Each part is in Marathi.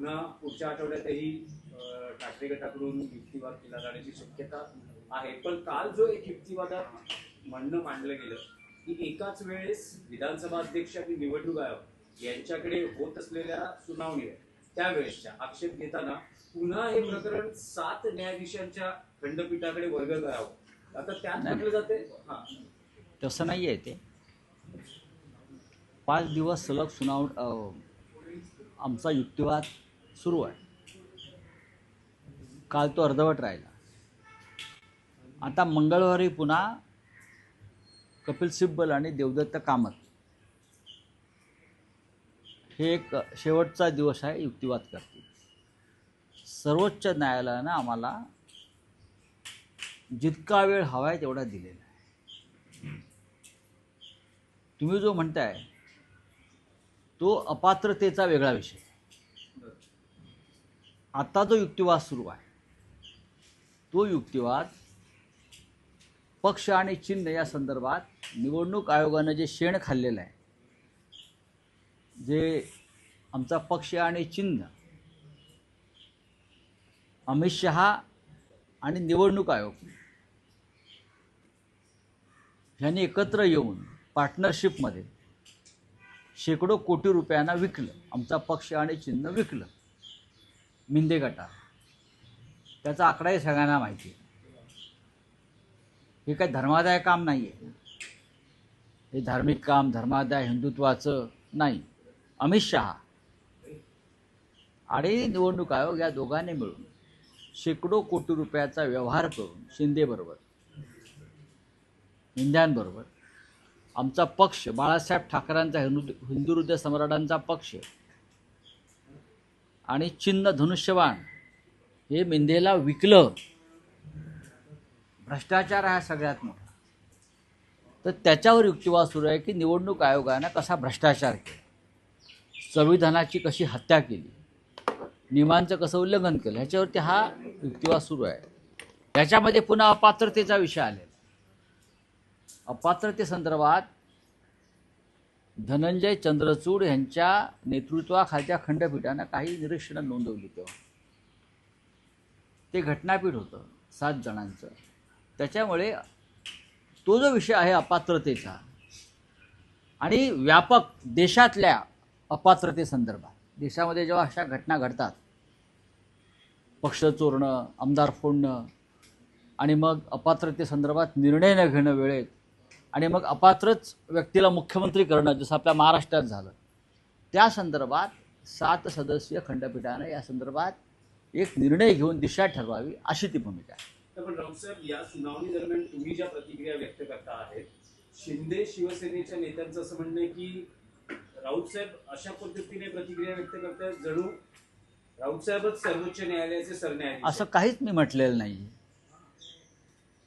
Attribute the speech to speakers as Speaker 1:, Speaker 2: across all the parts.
Speaker 1: पुन्हा पुढच्या आठवड्यातही ठाकरे गटाकडून युक्तिवाद केला जाण्याची शक्यता आहे. पण काल जो एक युक्तिवादात म्हणणं मांडलं गेलं की एकाच वेळेस विधानसभा अध्यक्ष आणि निवडणूक आयोग यांच्याकडे होत असलेल्या सुनावणी त्यावेळेसच्या आक्षेप घेताना पुन्हा हे प्रकरण 7 न्यायाधीशांच्या खंडपीठाकडे वर्ग करावं. आता त्यात म्हटलं जाते
Speaker 2: तसं नाही आहे. ते 5 दिवस सलग आमचा युक्तिवाद सुरू आहे. काल तो अर्धवट राहिला. आता मंगळवारी पुन्हा कपिल सिब्बल आणि देवदत्त कामत हे एक शेवटचा दिवस आहे, युक्तिवाद करतील. सर्वोच्च न्यायालयानं आम्हाला जितका वेळ हवा आहे तेवढा दिलेला आहे. तुम्ही जो म्हणताय तो अपात्रतेचा वेगळा विषय. आता जो युक्तिवाद सुरू आहे तो युक्तिवाद पक्ष आणि चिन्ह या संदर्भात निवडणूक आयोगानं जे शेण खाल्लेलं आहे, जे आमचा पक्ष आणि चिन्ह अमित शहा आणि निवडणूक आयोग यांनी एकत्र येऊन पार्टनरशिपमध्ये शेकडो कोटी रुपयांना विकलं. आमचा पक्ष आणि चिन्ह विकलं मिंदे गटात. त्याचा आकडाही सगळ्यांना माहिती आहे. हे काही धर्मादाय काम नाही आहे. हे धार्मिक काम, धर्मादाय, हिंदुत्वाचं नाही. अमित शहा आणि निवडणूक आयोग या दोघांनी मिळून शेकडो कोटी रुपयाचा व्यवहार करून शिंदेबरोबर, इंद्यांबरोबर आमचा पक्ष, बाळासाहेब ठाकरेंचा हिंदू हृदय सम्राटांचा पक्ष आणि चिन्ह धनुष्यबाण हे मिंदेला विकलं. भ्रष्टाचार हा सगळ्यात मोठा. तर त्याच्यावर युक्तिवाद सुरू आहे की निवडणूक आयोगानं कसा भ्रष्टाचार केला, संविधानाची कशी हत्या केली, नियमांचं कसं उल्लंघन केलं, ह्याच्यावरती हा युक्तिवाद सुरू आहे. याच्यामध्ये पुन्हा अपात्रतेचा विषय आलेला. अपात्रतेसंदर्भात धनंजय चंद्रचूड यांच्या नेतृत्वाखालच्या खंडपीठानं काही निरीक्षणं नोंदवली. तेव्हा ते घटनापीठ होतं 7 जणांचं. त्याच्यामुळे तो जो विषय आहे अपात्रतेचा आणि व्यापक देशातल्या अपात्रतेसंदर्भात, देशामध्ये जेव्हा अशा घटना घडतात, पक्ष चोरणं, आमदार फोडणं आणि मग अपात्रतेसंदर्भात निर्णय न घेणं वेळेत आणि मग अपात्रच व्यक्तीला मुख्यमंत्री करणं, जसं आपल्या महाराष्ट्रात झालं, त्या संदर्भात 7 सदस्यीय खंडपीठानं या संदर्भात एक निर्णय घेऊन दिशा ठरवावी अशी ती भूमिका आहे.
Speaker 1: पण राऊत साहेब, या सुनावणी दरम्यान तुम्ही ज्या प्रतिक्रिया व्यक्त करता आहेत, शिंदे शिवसेनेच्या नेत्यांचं असं म्हणणं आहे की राऊत साहेब अशा पद्धतीने प्रतिक्रिया व्यक्त करतात जणू राऊत साहेबच सर्वोच्च न्यायालयाचे सरन्यायाधीश.
Speaker 2: असं काहीच मी म्हटलेलं नाही.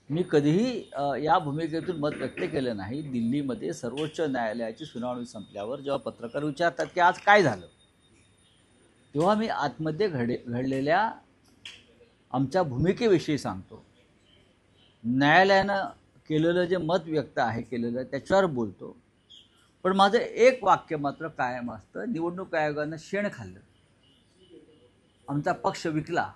Speaker 2: मी कधीही या भूमिकेतून मत व्यक्त केलं नाही. दिल्लीमध्ये सर्वोच्च न्यायालयाची सुनावणी संपल्यावर जेव्हा पत्रकार विचारतात की आज काय झालं, तेव्हा मी आतमध्ये घडलेल्या आमच्या भूमिकेविषयी सांगतो. न्यायालयानं केलेलं जे मत व्यक्त आहे केलेलं त्याच्यावर बोलतो. पण माझं एक वाक्य मात्र कायम असतं, निवडणूक आयोगानं शेण खाल्लं, आमचा पक्ष विकला,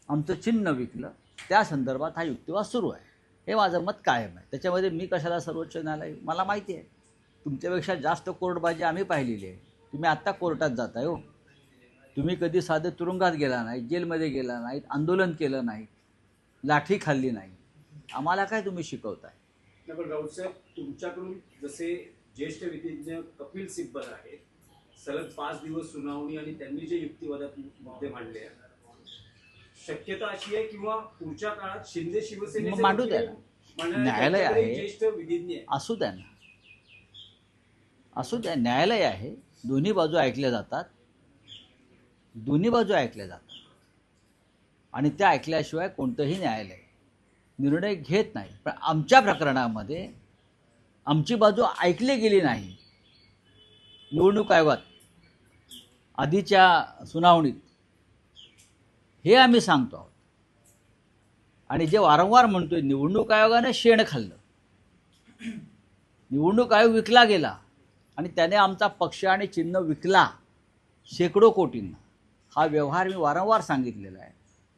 Speaker 2: आमचं चिन्ह विकलं, त्या संदर्भात हा युक्तिवाद सुरू आहे. हे माझं मत कायम आहे. त्याच्यामध्ये मी कशाला सर्वोच्च न्यायालय, मला माहिती आहे तुमच्यापेक्षा जास्त कोर्टबाजी आम्ही पाहिलेली आहे. तुम्ही आत्ता कोर्टात जाताय हो. तुम्ही कधी साधे तुरुंगात गेला नाही, जेलमध्ये गेला नाहीत, आंदोलन केलं नाही, लाठी खाल्ली नाही. आम्हाला काय तुम्ही शिकवताय?
Speaker 1: पण राऊत साहेब, तुमच्याकडून जसे ज्येष्ठ विधिज्ञ कपिल सिब्बल आहेत, सलग 5 दिवस सुनावणी आणि त्यांनी जे युक्तिवादात मुद्दे मांडले आहेत, शक्यता अशी आहे किंवा पुढच्या काळात शिंदे शिवसेनेचे
Speaker 2: मांडू द्या ना, न्यायालय आहे,
Speaker 1: ज्येष्ठ विधिज्ञ
Speaker 2: असू द्या ना, असू द्या, न्यायालय आहे, दोन्ही बाजू ऐकल्या जातात, दोन्ही बाजू ऐकल्या जातात आणि त्या ऐकल्याशिवाय कोणतंही न्यायालय निर्णय घेत नाही. पण आमच्या प्रकरणामध्ये आमची बाजू ऐकली गेली नाही. निवडणूक आयोगात आधीच्या सुनावणीत हे आम्ही सांगतो आहोत. आणि जे वारंवार म्हणतोय निवडणूक आयोगाने शेण खाल्लं, निवडणूक आयोग विकला गेला आणि त्याने आमचा पक्ष आणि चिन्ह विकला, शेकडो कोटींना. हा व्यवहार मी वारंवार सांगितलेला आहे.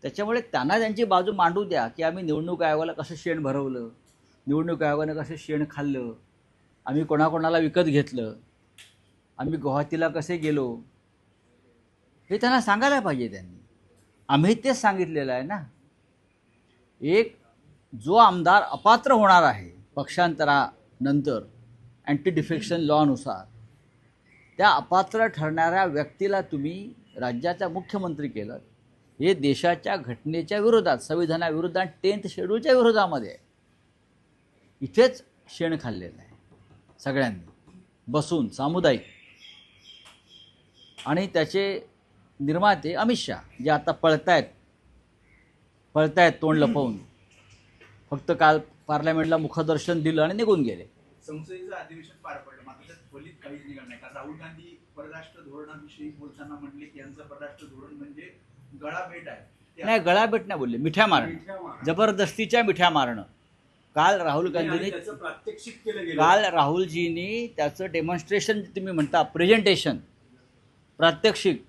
Speaker 2: त्याच्यामुळे त्यांना त्यांची बाजू मांडू द्या की आम्ही निवडणूक आयोगाला कसं शेण भरवलं, निवडणूक आयोगानं कसं शेण खाल्लं, आम्ही कोणाकोणाला विकत घेतलं, आम्ही गुवाहाटीला कसे गेलो, हे त्यांना सांगायला पाहिजे त्यांनी. आम्ही तेच सांगितलेलं आहे ना. एक जो आमदार अपात्र होणार आहे पक्षांतरानंतर अँटी डिफेक्शन लॉनुसार, त्या अपात्र ठरणाऱ्या व्यक्तीला तुम्ही राज्याचा मुख्यमंत्री केलं, हे देशाच्या घटनेच्या विरोधात, संविधानाविरोधात, 10th शेड्यूलच्या विरोधामध्ये आहे. इथेच शेण खाल्लेलं आहे सगळ्यांनी बसून, सामुदायिक. आणि त्याचे निर्माते अमित शहा जे आता पळतायत तोंड लपवून, फक्त काल पार्लमेंटला मुखदर्शन दिलं आणि निघून गेले.
Speaker 3: संसदेचं अधिवेशन पार पडलं, मात्र त्यात फलित काहीच निघालं नाही. कारण राहुल गांधी परराष्ट्र धोरणाविषयी बोलताना म्हणले की यांचं परराष्ट्र धोरण म्हणजे गळाभेट आहे.
Speaker 2: नाही, गळाभेट नाही बोलले, मिठ्या मारणं, जबरदस्तीच्या मिठ्या मारणं. काल राहुल गांधींनी,
Speaker 1: प्रात्यक्षिक केलं गेलं.
Speaker 2: काल राहुलजींनी त्याचं डेमॉन्स्ट्रेशन, तुम्ही म्हणता प्रेझेंटेशन, प्रात्यक्षिक,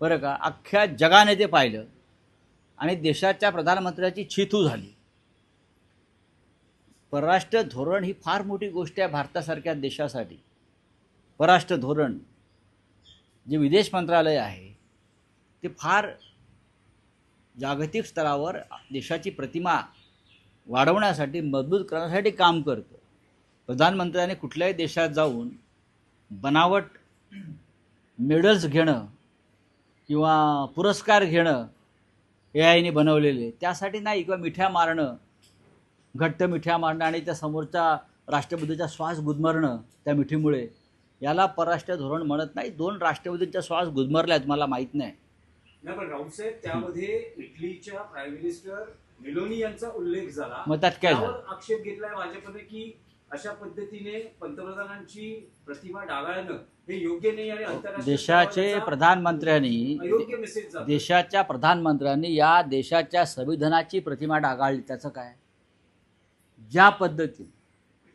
Speaker 2: बरं का, अख्ख्या जगाने ते पाहिलं आणि देशाच्या प्रधानमंत्र्याची छिथू झाली. परराष्ट्र धोरण ही फार मोठी गोष्ट आहे भारतासारख्या देशासाठी. परराष्ट्र धोरण जे विदेश मंत्रालय आहे ते फार जागतिक स्तरावर देशाची प्रतिमा वाढवण्यासाठी, मजबूत करण्यासाठी काम करतं. प्रधानमंत्र्यांनी कुठल्याही देशात जाऊन बनावट मेडल्स घेणं किंवा पुरस्कार घेणं AIने बनवलेले, त्यासाठी नाही, किंवा मिठ्या मारणं, घट्ट मिठ्या मारणं आणि त्या समोरच्या राष्ट्रपतीचा श्वास गुदमरणं त्या मिठीमुळे, याला परराष्ट्र धोरण म्हणत नाही. 2 राष्ट्रपतींचा श्वास गुदमरल्यात, मला माहीत नाही.
Speaker 1: नाही, पण राऊत साहेब, त्यामध्ये इटलीच्या प्राईम मिनिस्टर मेलोनी यांचा उल्लेख झाला.
Speaker 2: मग त्यात काय झालं?
Speaker 1: त्यावर आक्षेप घेतलाय भाजपने की अशा पद्धतीने पंतप्रधानांची प्रतिमा डागाळणं हे योग्य नाही आणि आंतरराष्ट्रीय
Speaker 2: देशाचे प्रधानमंत्र्यांनी,
Speaker 1: अयोग्य मेसेज जातो.
Speaker 2: देशाच्या प्रधानमंत्र्यांनी या देशाच्या संविधानाची प्रतिमा डागाळली. त्याचं काय? ज्या पद्धतीने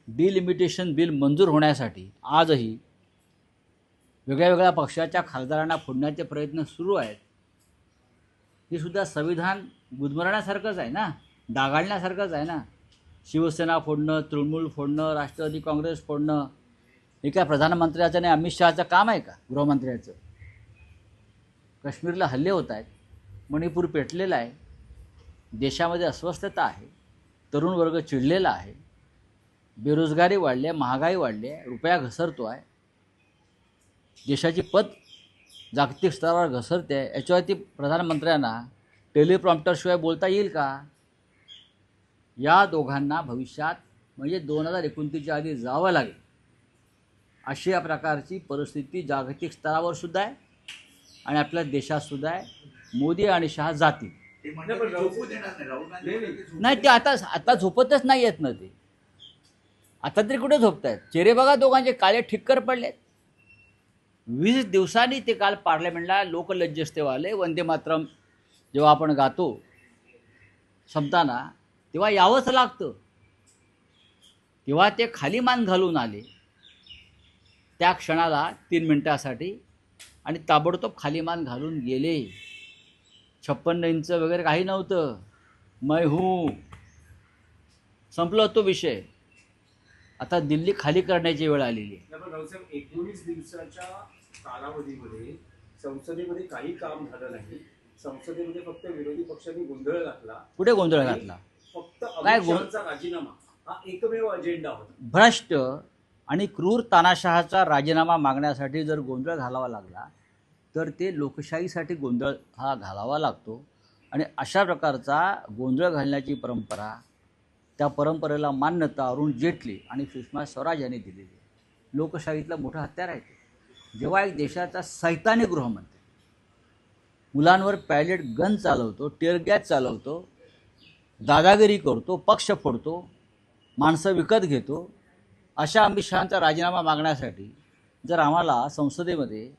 Speaker 2: डिलिमिटेशन बिल मंजूर होण्यासाठी आजही वेगळ्या वेगळ्या पक्षाच्या खासदारांना फोडण्याचे प्रयत्न सुरू आहेत, हे सुद्धा संविधान गुदमरण्यासारखंच आहे ना, डागाळण्यासारखंच आहे ना. शिवसेना फोडणं, तृणमूल फोडणं, राष्ट्रवादी काँग्रेस फोडणं, हे काय प्रधानमंत्र्याचं आणि अमित शहाचं काम आहे का, गृहमंत्र्याचं? काश्मीरला हल्ले होत आहेत, मणिपूर पेटलेला आहे, देशामध्ये अस्वस्थता आहे, तरुण वर्ग चिडलेला आहे, बेरोजगारी वाढली आहे, महागाई वाढली आहे, रुपया घसरतो आहे, देशाची पत जागतिक स्तरावर घसरते आहे. याच्यावरती प्रधानमंत्र्यांना टेलिप्रॉम्प्टरशिवाय बोलता येईल का? या दोघांना भविष्यात म्हणजे 2029च्या आधी जावं लागेल, अशी या प्रकारची परिस्थिती जागतिक स्तरावर सुद्धा आहे आणि आपल्या देशात सुद्धा आहे. मोदी आणि शहा जातील.
Speaker 3: ते म्हणतात की झोपू देणार नाही. राहुल गांधी म्हणतात की झोपू
Speaker 2: नाही, ते आता झोपतच नाही आहेत ना. ते आता तरी कुठे झोपत आहेत? चेहरे बघा दोघांचे, काळे ठिक्कर पडलेत. 20 दिवसांनी ते काल पार्लमेंटला लोकलज्जस्तेवाले वंदे मातरम जेव्हा आपण गातो संपताना, तेव्हा यावंच लागतं. तेव्हा ते खाली मान घालून आले त्या क्षणाला 3 मिनिटासाठी आणि ताबडतोब खाली मान घालून गेले. 56 इंच वगैरे काही नव्हतं. मैं हूँ, संपलं तो विषय. आता दिल्ली खाली करण्याची वेळ आलेली आहे.
Speaker 1: पण राऊतसाहेब, 19 दिवसाच्या कालावधीमध्ये संसदेमध्ये काही काम झालं नाही. संसदेमध्ये फक्त विरोधी पक्षांनी गोंधळ घातला.
Speaker 2: कुठे गोंधळ घातला?
Speaker 1: फक्त
Speaker 2: काय
Speaker 1: अमित शहाचा राजीनामा हा एकमेव अजेंडा होता.
Speaker 2: भ्रष्ट आणि क्रूर तानाशहाचा राजीनामा मागण्यासाठी जर गोंधळ घालावा लागला तर ते लोकशाहीसाठी गोंधळ हा घालावा लागतो. आणि अशा प्रकारचा गोंधळ घालण्याची परंपरा, त्या परंपरेला मान्यता अरुण जेटली आणि सुषमा स्वराज यांनी दिलेली आहे. लोकशाहीतलं मोठं हत्यार आहे ते. जेव्हा एक देशाचा सैतानी गृहमंत्री मुलांवर पॅलेट गन चालवतो, टिअर गॅस चालवतो, दादागिरी करतो, पक्ष फोडतो, माणसं विकत घेतो, अशा अमित शहांचा राजीनामा मागण्यासाठी जर आम्हाला संसदेमध्ये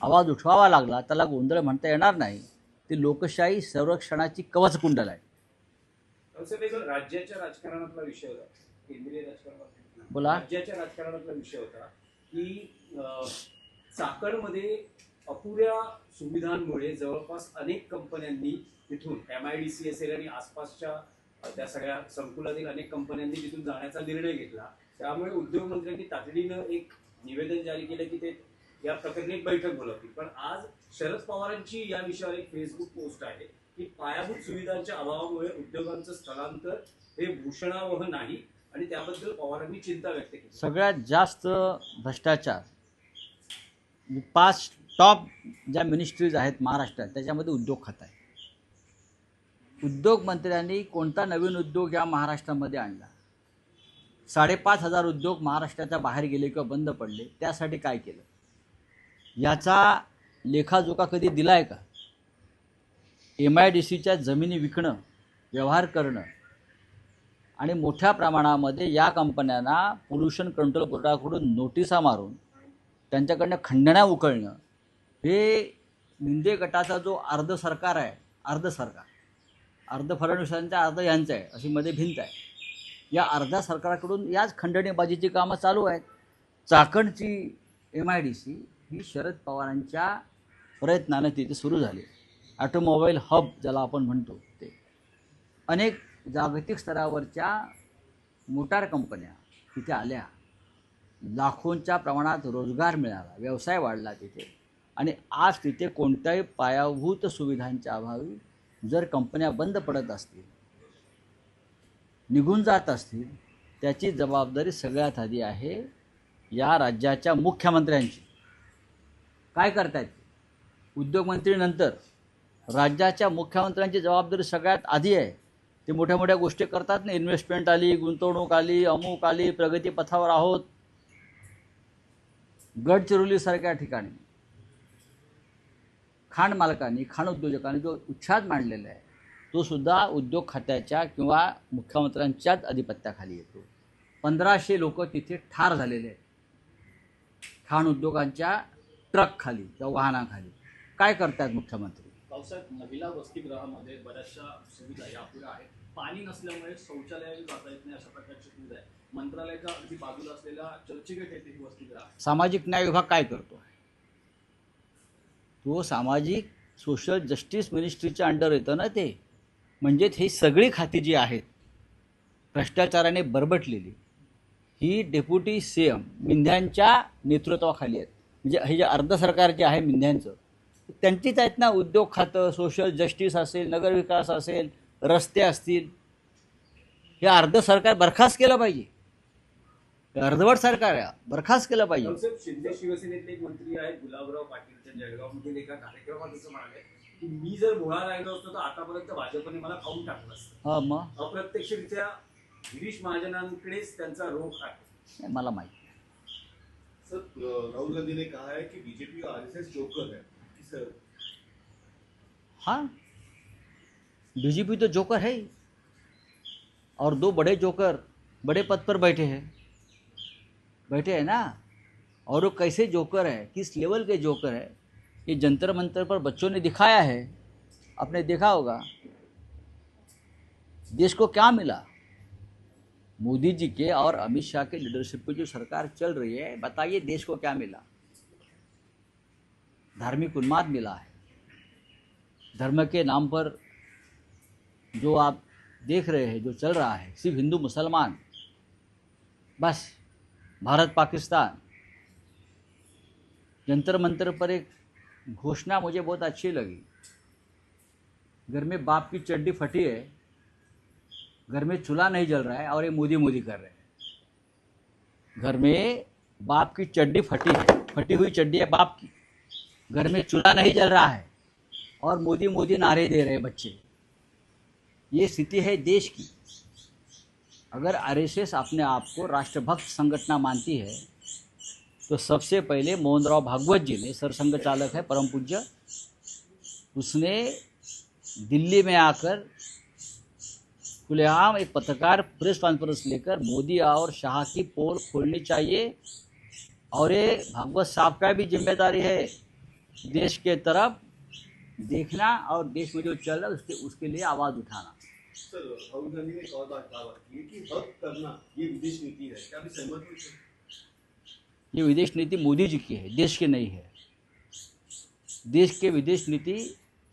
Speaker 2: आवाज उठवावा लागला, त्याला गोंधळ म्हणता येणार नाही. ती लोकशाही संरक्षणाची कवचकुंडल आहे.
Speaker 1: राज्याच्या राजकारणातला विषय होता, केंद्रीय राजकारणात
Speaker 2: बोला.
Speaker 1: राज्याच्या राजकारणातला विषय होता की चाकणमध्ये अपुऱ्या सुविधांमुळे जवळपास अनेक कंपन्यांनी तिथून MIDC असेल आणि आसपासच्या त्या सगळ्या संकुलातील अनेक कंपन्यांनी तिथून जाण्याचा निर्णय घेतला. त्यामुळे उद्योगमंत्र्यांनी तातडीनं एक निवेदन जारी केलं की ते या प्रकरणी एक बैठक बोलावतील. पण आज शरद पवारांची या विषयावर एक फेसबुक पोस्ट आहे की पायाभूत सुविधांच्या अभावामुळे उद्योगांचं स्थलांतर हे भूषणावह नाही आणि त्याबद्दल पवारांनी चिंता व्यक्त केली.
Speaker 2: सगळ्यात जास्त भ्रष्टाचार 5 टॉप ज्या मिनिस्ट्रीज आहेत महाराष्ट्रात त्याच्यामध्ये उद्योग खातं आहे. उद्योगमंत्र्यांनी कोणता नवीन उद्योग या महाराष्ट्रामध्ये आणला? 5,500 उद्योग महाराष्ट्राच्या बाहेर गेले किंवा बंद पडले, त्यासाठी काय केलं? याचा लेखाजोखा कधी दिला आहे का? MIDCच्या जमिनी विकणं, व्यवहार करणं आणि मोठ्या प्रमाणामध्ये या कंपन्यांना पोल्युशन कंट्रोल बोर्डाकडून नोटिसा मारून त्यांच्याकडनं खंडण्या उकळणं, हे शिंदे गटाचा जो अर्ध सरकार आहे, अर्ध फडणवीसांचा अर्ध यांचं आहे, अशी मध्ये भिंत आहे. या अर्ध्या सरकारकडून याच खंडणीबाजीची कामं चालू आहेत. चाकणची MIDC ही शरद पवारांच्या प्रयत्नानं तिथे सुरू झाली. ऑटोमोबाईल हब ज्याला आपण म्हणतो ते. अनेक जागतिक स्तरावरच्या मोटार कंपन्या तिथे आल्या, लाखोंच्या प्रमाणात रोजगार मिळाला, व्यवसाय वाढला तिथे. आणि आज तिथे कोणत्याही पायाभूत सुविधांच्या अभावी जर कंपन्या बंद पडत असतील, निघून जात असतील, त्याची जबाबदारी सगळ्यात आधी आहे या राज्याच्या मुख्यमंत्र्यांची. काय करतायत उद्योगमंत्री? नंतर राज्याच्या मुख्यमंत्र्यांची जबाबदारी सगळ्यात आधी आहे. ते मोठ्या मोठ्या गोष्टी करतात ना, इन्व्हेस्टमेंट आली, गुंतवणूक आली, अमुक आली, प्रगतीपथावर आहोत. गडचिरोलीसारख्या ठिकाणी खाण मालकांनी, खाण उद्योजकांनी जो उच्छाद मांडलेला आहे तो सुद्धा उद्योग खात्याच्या किंवा मुख्यमंत्र्यांच्याच आधिपत्याखाली येतो. 1,500 लोक तिथे ठार झालेले आहेत खाण उद्योगांच्या ट्रकखाली किंवा वाहनाखाली. काय करतात मुख्यमंत्री?
Speaker 4: पावसाळ्यात महिला वसतिगृहामध्ये बऱ्याचशा सुविधा या अपुऱ्या आहेत. पाणी नसल्यामुळे शौचालयाला जाता येत नाही, अशा प्रकारची सुविधा आहे. मंत्रालयाच्या अगदी बाजूला असलेल्या चर्चगेट येथे ही वसतिगृह.
Speaker 2: सामाजिक न्याय विभाग काय करतो? तो सामाजिक सोशल जस्टिस मिनिस्ट्रीच्या अंडर येतं ना ते. म्हणजे ही सगळी खाती जी आहेत भ्रष्टाचाराने बरबटलेली, ही डेप्युटी CM मिंध्यांच्या नेतृत्वाखाली आहेत. म्हणजे हे जे अर्ध सरकार जे आहे मिंध्यांचं, त्यांचीच आहेत ना. उद्योग खातं, सोशल जस्टिस असेल, नगरविकास असेल, रस्ते असतील, हे अर्ध सरकार बरखास्त केलं पाहिजे. अर्धवट सरकार आहे, बरखास्त केलं पाहिजे.
Speaker 1: रावसाहेब, शिंदे शिवसेनेतले एक मंत्री आहेत गुलाबराव पाटील, त्या जळगावमधील एका कार्यक्रमात असं म्हणाले की मी जर मुळा राहिलो असतो तर आतापर्यंत भाजपने मला खाऊन टाकलं असतं.
Speaker 2: हां, मग
Speaker 1: अप्रत्यक्षरित्या गिरीश महाजनांकडेच त्यांचा रोख आहे.
Speaker 2: मला माहिती.
Speaker 5: सर, राहुल गांधी ने कहा है कि बीजेपी का RSS जोकर है सर.
Speaker 2: हाँ, BJP तो जोकर है ही. और 2 बड़े जोकर बड़े पद पर बैठे हैं ना. और वो कैसे जोकर है, किस लेवल के जोकर है, ये जंतर मंतर पर बच्चों ने दिखाया है. आपने देखा होगा देश को क्या मिला. मोदी जी के और अमित शाह के लीडरशिप पे जो सरकार चल रही है, बताइए देश को क्या मिला. धार्मिक उन्माद मिला है. धर्म के नाम पर जो आप देख रहे हैं, जो चल रहा है, सिर्फ हिंदू मुसलमान, बस भारत पाकिस्तान. जंतर मंतर पर एक घोषणा मुझे बहुत अच्छी लगी. घर में बाप की चड्डी फटी है, घर में चूल्हा नहीं जल रहा है और ये मोदी मोदी कर रहे हैं. घर में बाप की चड्डी फटी है, फटी हुई चड्डी है बाप की, घर में चूल्हा नहीं जल रहा है और मोदी मोदी नारे दे रहे हैं बच्चे. ये स्थिति है देश की. अगर RSS अपने आप को राष्ट्रभक्त संगठन मानती है तो सबसे पहले मोहनराव भागवत जी ने, सरसंघ चालक है परम पूज्य, उसने दिल्ली में आकर खुलेआम एक पत्रकार प्रेस कॉन्फ्रेंस लेकर मोदी और शाह की पोल खोलनी चाहिए. और ये भागवत साहब का भी जिम्मेदारी है देश के तरफ देखना और देश में जो चल रहा है उसके लिए आवाज़ उठाना.
Speaker 5: सर, राहुल गांधी ने एक और बात की है कि हक करना ये विदेश नीति है. क्या भी सहमत हो?
Speaker 2: ये विदेश नीति मोदी जी की है, देश की नहीं है. देश के विदेश नीति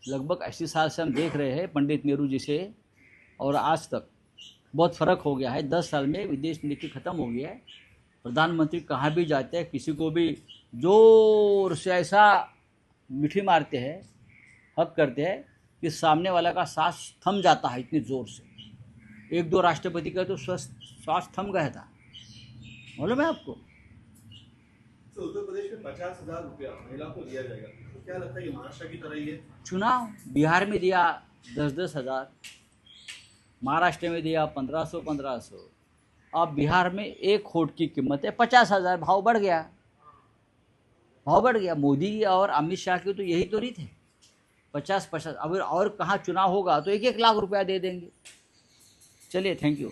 Speaker 2: लगभग 80 साल से हम देख रहे हैं पंडित नेहरू जी से, और आज तक बहुत फ़र्क हो गया है। 10 साल में विदेश नीति ख़त्म हो गया है। प्रधानमंत्री कहाँ भी जाते हैं, किसी को भी जोर से ऐसा मीठी मारते हैं, हक करते हैं कि सामने वाला का सांस थम जाता है इतनी ज़ोर से। 1-2 राष्ट्रपति का तो श्वास थम गया था, मालूम है आपको।
Speaker 5: तो उत्तर प्रदेश में 50,000 रुपया महिला को दिया जाएगा, तो क्या लगता है ये महाराष्ट्र की तरह ही है?
Speaker 2: चुनाव बिहार में दिया 10-10 हज़ार, महाराष्ट्र में दिया 1500। अब बिहार में 1 वोट की कीमत है 50,000। भाव बढ़ गया, भाव बढ़ गया। मोदी और अमित शाह की तो यही तो रीत है, 50-50। अब और कहाँ चुनाव होगा तो 1-1 लाख रुपया दे देंगे। चलिए, थैंक यू।